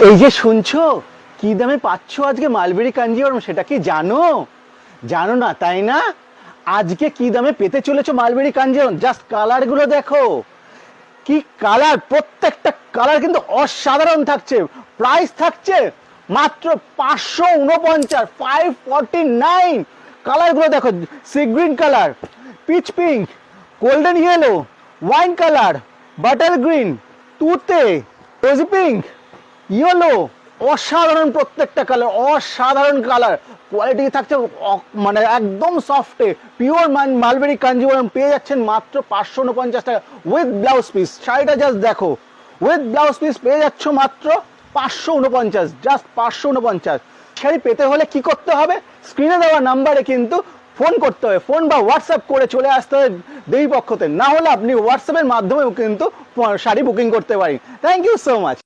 এই যে শুনছো, কি দামে পাচ্ছো আজকে মালবেরি কাঞ্জিওরম, সেটা কি জানো? জানো না তাই না? আজকে কি দামে পেতে চলেছো মালবেরি কাঞ্জিওরম? জাস্ট কালার গুলো দেখো, কি কালার! প্রত্যেকটা কালার কিন্তু অসাধারণ থাকছে। প্রাইস থাকছে মাত্র 549, 549। কালার গুলো দেখো, sea green colour, pitch pink, golden yellow, wine colour, butter green, তুতে, রোজি পিঙ্ক, ইয়েলো। অসাধারণ প্রত্যেকটা কালার, অসাধারণ কালার। কোয়ালিটি থাকছে মানে একদম সফটে পিওর মালবেরি কাঞ্জিবরম পেয়ে যাচ্ছেন মাত্র 549 টাকা উইথ ব্লাউজ পিস। শাড়িটা জাস্ট দেখো, উইথ ব্লাউজ পিস পেয়ে যাচ্ছ মাত্র 549, জাস্ট 549। শাড়ি পেতে হলে কি করতে হবে? স্ক্রিনে দেওয়া নাম্বারে কিন্তু ফোন করতে হবে, ফোন বা হোয়াটসঅ্যাপ করে চলে আসতে হবে দেবী পক্ষতে। না হলে আপনি হোয়াটসঅ্যাপের মাধ্যমেও কিন্তু শাড়ি বুকিং করতে পারেন। Thank you so much.